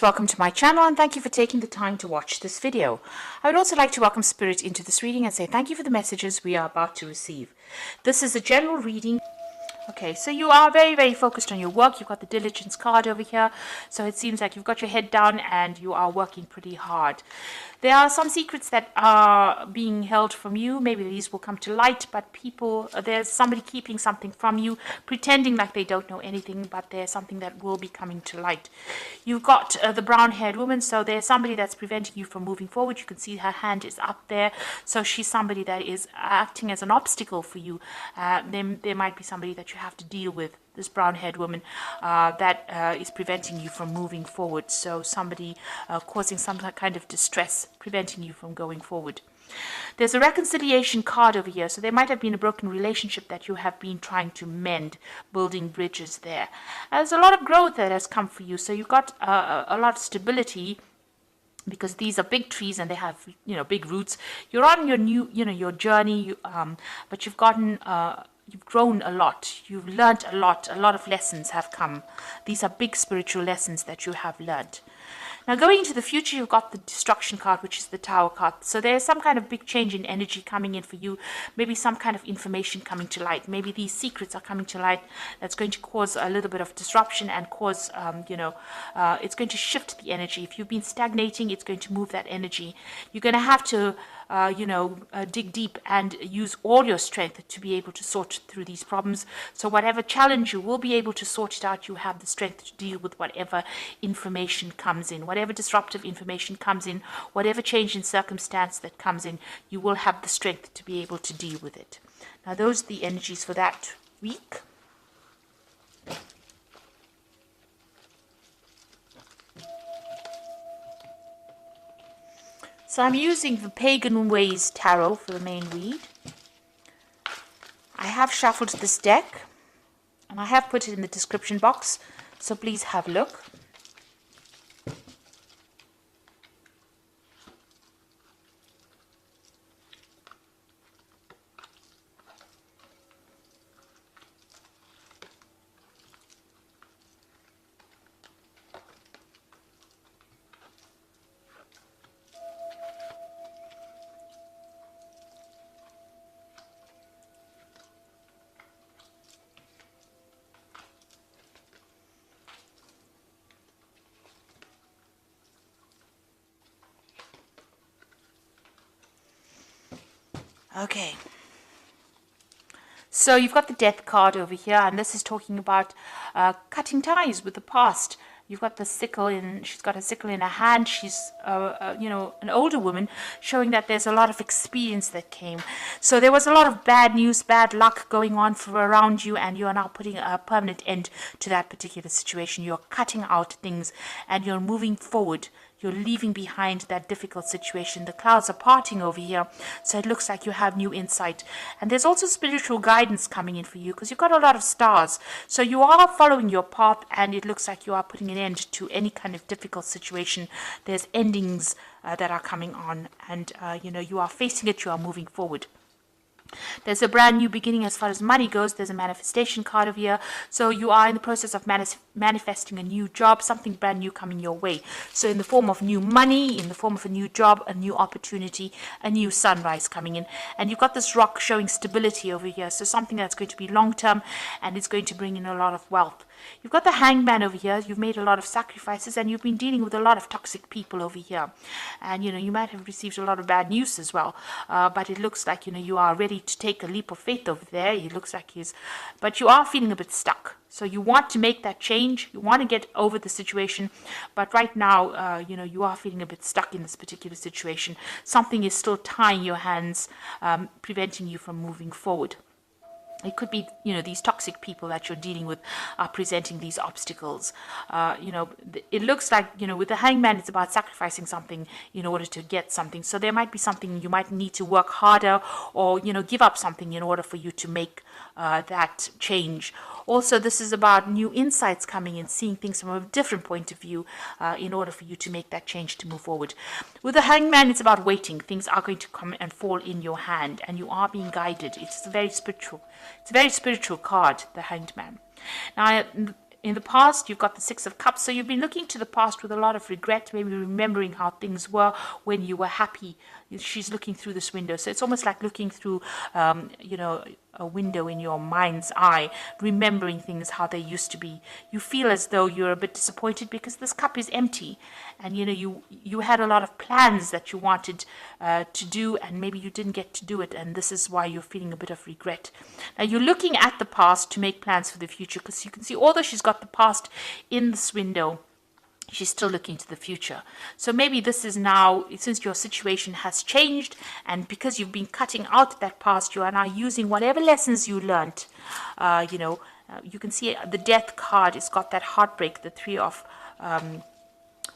Welcome to my channel and thank you for taking the time to watch this video. I would also like to welcome Spirit into this reading and say thank you for the messages we are about to receive. This is a general reading. Okay, so you are very focused on your work. You've got the diligence card over here. So it seems like you've got your head down and you are working pretty hard. There are some secrets that are being held from you. Maybe these will come to light, but there's somebody keeping something from you, pretending like they don't know anything, but there's something that will be coming to light. You've got the brown-haired woman, so there's somebody that's preventing you from moving forward. You can see her hand is up there. So she's somebody that is acting as an obstacle for you. There might be somebody that you have to deal with, this brown-haired woman that is preventing you from moving forward. So somebody causing some kind of distress, preventing you from going forward. There's a reconciliation card over here. So there might have been a broken relationship that you have been trying to mend, building bridges there. There's a lot of growth that has come for you. So you've got a lot of stability, because these are big trees and they have, big roots. You're on your new, your journey, but you've grown a lot. You've learned a lot. A lot of lessons have come. These are big spiritual lessons that you have learned. Now, going into the future, you've got the destruction card, which is the Tower card. So there's some kind of big change in energy coming in for you. Maybe some kind of information coming to light. Maybe these secrets are coming to light. That's going to cause a little bit of disruption and cause, it's going to shift the energy. If you've been stagnating, it's going to move that energy. You're going to have to dig deep and use all your strength to be able to sort through these problems. So whatever challenge, you will be able to sort it out. You have the strength to deal with whatever information comes in, whatever disruptive information comes in, whatever change in circumstance that comes in, you will have the strength to be able to deal with it. Now, those are the energies for that week. So I'm using the Pagan Ways Tarot for the main read. I have shuffled this deck and I have put it in the description box, so please have a look. Okay, so you've got the Death card over here, and this is talking about cutting ties with the past. You've got the sickle she's got a sickle in her hand. She's, an older woman, showing that there's a lot of experience that came. So there was a lot of bad news, bad luck going on around you, and you are now putting a permanent end to that particular situation. You're cutting out things and you're moving forward. You're leaving behind that difficult situation. The clouds are parting over here, so it looks like you have new insight. And there's also spiritual guidance coming in for you, because you've got a lot of stars. So you are following your path, and it looks like you are putting an end to any kind of difficult situation. There's endings that are coming on, and you are facing it. You are moving forward. There's a brand new beginning as far as money goes. There's a manifestation card over here. So you are in the process of manifesting a new job, something brand new coming your way. So in the form of new money, in the form of a new job, a new opportunity, a new sunrise coming in. And you've got this rock showing stability over here. So something that's going to be long-term, and it's going to bring in a lot of wealth. You've got the Hangman over here. You've made a lot of sacrifices, and you've been dealing with a lot of toxic people over here. And, you might have received a lot of bad news as well. But it looks like, you are ready to take a leap of faith over there. It looks like but you are feeling a bit stuck. So you want to make that change. You want to get over the situation. But right now, you are feeling a bit stuck in this particular situation. Something is still tying your hands, preventing you from moving forward. It could be, these toxic people that you're dealing with are presenting these obstacles. It looks like, with the Hangman, it's about sacrificing something in order to get something. So there might be something you might need to work harder, or, give up something in order for you to make that change. Also, this is about new insights coming in, seeing things from a different point of view in order for you to make that change to move forward. With the Hangman, it's about waiting. Things are going to come and fall in your hand, and you are being guided. It's a very spiritual card, the Hanged Man. Now, In the past, you've got the Six of Cups, so you've been looking to the past with a lot of regret, maybe remembering how things were when you were happy. She's looking through this window, so it's almost like looking through, a window in your mind's eye, remembering things how they used to be. You feel as though you're a bit disappointed because this cup is empty, and you had a lot of plans that you wanted to do, and maybe you didn't get to do it, and this is why you're feeling a bit of regret. Now you're looking at the past to make plans for the future, because you can see, although she's got the past in this window, she's still looking to the future. So maybe this is now, since your situation has changed, and because you've been cutting out that past, you are now using whatever lessons you learned. You can see the Death card. It's got that heartbreak, the Three of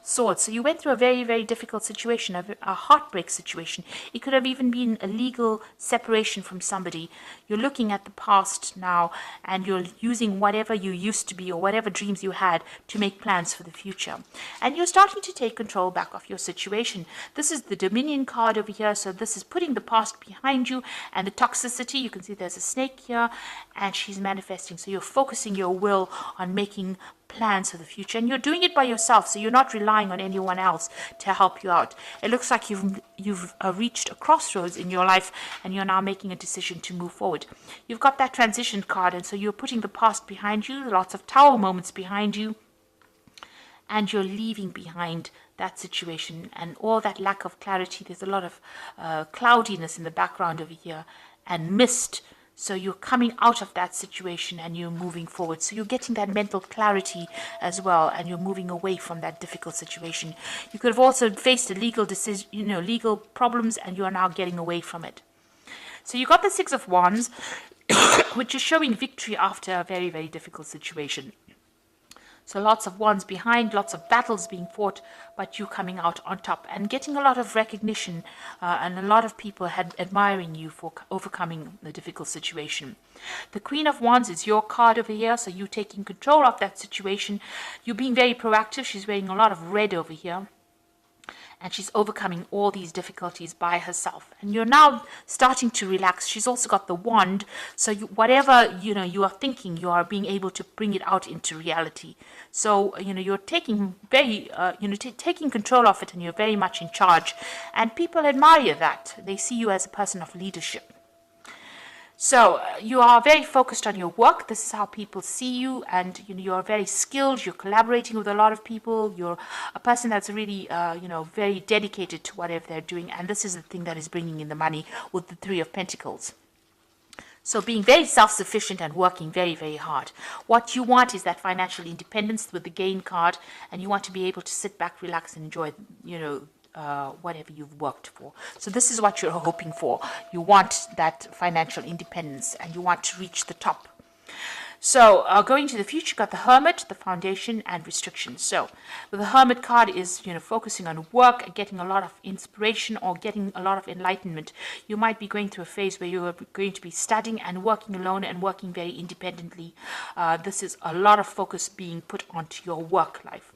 Swords. So you went through a very, very difficult situation, a heartbreak situation. It could have even been a legal separation from somebody. You're looking at the past now, and you're using whatever you used to be or whatever dreams you had to make plans for the future. And you're starting to take control back of your situation. This is the Dominion card over here. So this is putting the past behind you and the toxicity. You can see there's a snake here, and she's manifesting. So you're focusing your will on making plans for the future, and you're doing it by yourself, so you're not relying on anyone else to help you out. It looks like you've reached a crossroads in your life, and you're now making a decision to move forward. You've got that transition card, and so you're putting the past behind you, lots of Tower moments behind you, and you're leaving behind that situation and all that lack of clarity. There's a lot of cloudiness in the background over here and mist. So you're coming out of that situation and you're moving forward. So you're getting that mental clarity as well, and you're moving away from that difficult situation. You could have also faced a legal decision, legal problems, and you are now getting away from it. So you got the Six of Wands, which is showing victory after a very, very difficult situation. So lots of wands behind, lots of battles being fought, but you coming out on top and getting a lot of recognition, and a lot of people admiring you for overcoming the difficult situation. The Queen of Wands is your card over here, so you taking control of that situation. You're being very proactive. She's wearing a lot of red over here, and she's overcoming all these difficulties by herself. And you're now starting to relax. She's also got the wand, so whatever you are thinking, you are being able to bring it out into reality. So you're taking taking control of it, and you're very much in charge. And people admire that. They see you as a person of leadership. So you are very focused on your work. This is how people see you, and you're very skilled. You're collaborating with a lot of people. You're a person that's really very dedicated to whatever they're doing, and this is the thing that is bringing in the money with the Three of Pentacles. So being very self-sufficient and working very, very hard. What you want is that financial independence with the Gain card, and you want to be able to sit back, relax, and enjoy whatever you've worked for. So this is what you're hoping for. You want that financial independence, and you want to reach the top. So going to the future, got the Hermit, the Foundation, and Restrictions. So the Hermit card is focusing on work, getting a lot of inspiration, or getting a lot of enlightenment. You might be going through a phase where you're going to be studying and working alone and working very independently. This is a lot of focus being put onto your work life.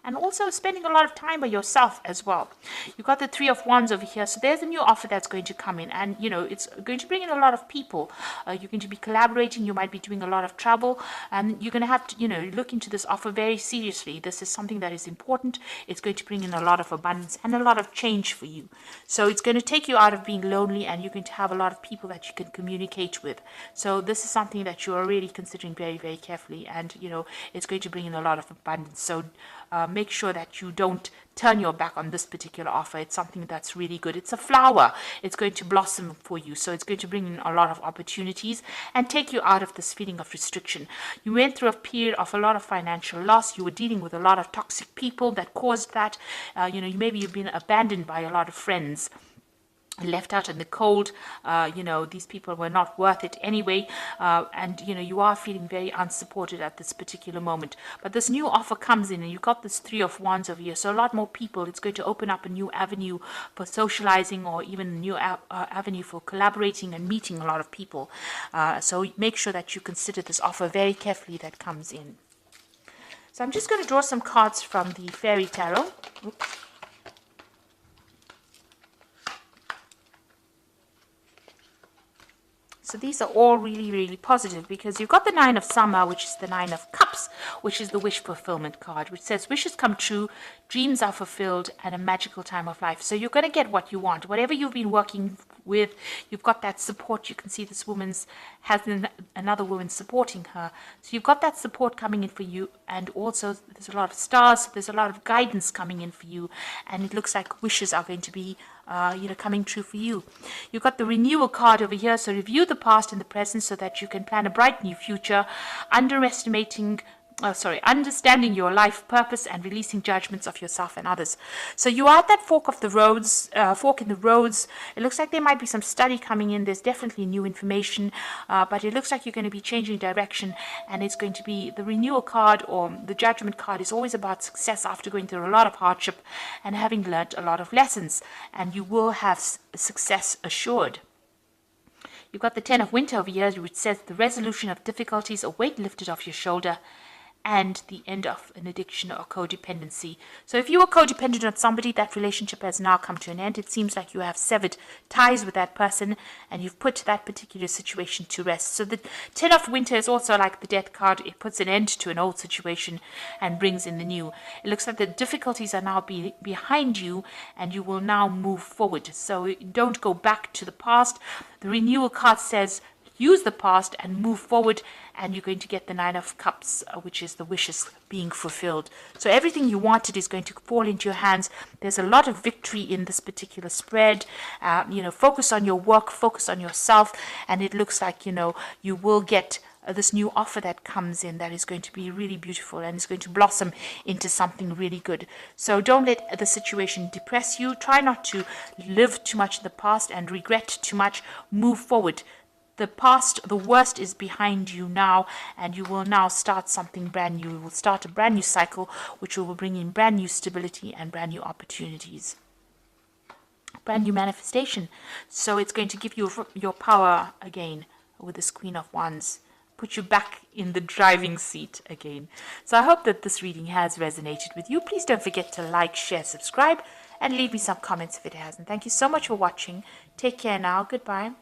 And also spending a lot of time by yourself as well. You've got the Three of Wands over here. So there's a new offer that's going to come in. And, it's going to bring in a lot of people. You're going to be collaborating. You might be doing a lot of travel. And you're going to have to, look into this offer very seriously. This is something that is important. It's going to bring in a lot of abundance and a lot of change for you. So it's going to take you out of being lonely, and you're going to have a lot of people that you can communicate with. So this is something that you are really considering very, very carefully. And, it's going to bring in a lot of abundance. So make sure that you don't turn your back on this particular offer. It's something that's really good. It's a flower. It's going to blossom for you. So it's going to bring in a lot of opportunities and take you out of this feeling of restriction. You went through a period of a lot of financial loss. You were dealing with a lot of toxic people that caused that. Maybe you've been abandoned by a lot of friends, left out in the cold. These people were not worth it anyway, and you are feeling very unsupported at this particular moment. But this new offer comes in, and you've got this Three of Wands over here, so a lot more people. It's going to open up a new avenue for socializing, or even a new avenue for collaborating and meeting a lot of people. So make sure that you consider this offer very carefully that comes in. So I'm just going to draw some cards from the Fairy Tarot. Oops. So these are all really, really positive, because you've got the Nine of Summer, which is the Nine of Cups. Cups, which is the wish fulfillment card, which says wishes come true, dreams are fulfilled, and a magical time of life. So you're going to get what you want. Whatever you've been working with, you've got that support. You can see this woman's has another woman supporting her. So you've got that support coming in for you, and also there's a lot of stars, so there's a lot of guidance coming in for you, and it looks like wishes are going to be coming true for you. You've got the renewal card over here, so review the past and the present so that you can plan a bright new future, understanding your life purpose and releasing judgments of yourself and others. So you are at that fork in the roads. It looks like there might be some study coming in. There's definitely new information, but it looks like you're going to be changing direction, and it's going to be the renewal card, or the judgment card is always about success after going through a lot of hardship and having learned a lot of lessons, and you will have success assured. You've got the 10 of Winter over here, which says the resolution of difficulties, a weight lifted off your shoulder, and the end of an addiction or codependency. So if you were codependent on somebody, that relationship has now come to an end. It seems like you have severed ties with that person, and you've put that particular situation to rest. So the 10 of Winter is also like the Death card. It puts an end to an old situation and brings in the new. It looks like the difficulties are now behind you, and you will now move forward. So don't go back to the past. The renewal card says use the past and move forward, and you're going to get the 9 of Cups, which is the wishes being fulfilled. So everything you wanted is going to fall into your hands. There's a lot of victory in this particular spread. Focus on your work, focus on yourself, and it looks like, you will get this new offer that comes in that is going to be really beautiful, and is going to blossom into something really good. So don't let the situation depress you. Try not to live too much in the past and regret too much. Move forward. The past, the worst is behind you now, and you will now start something brand new. You will start a brand new cycle, which will bring in brand new stability and brand new opportunities. Brand new manifestation. So it's going to give you your power again with this Queen of Wands. Put you back in the driving seat again. So I hope that this reading has resonated with you. Please don't forget to like, share, subscribe, and leave me some comments if it hasn't. Thank you so much for watching. Take care now. Goodbye.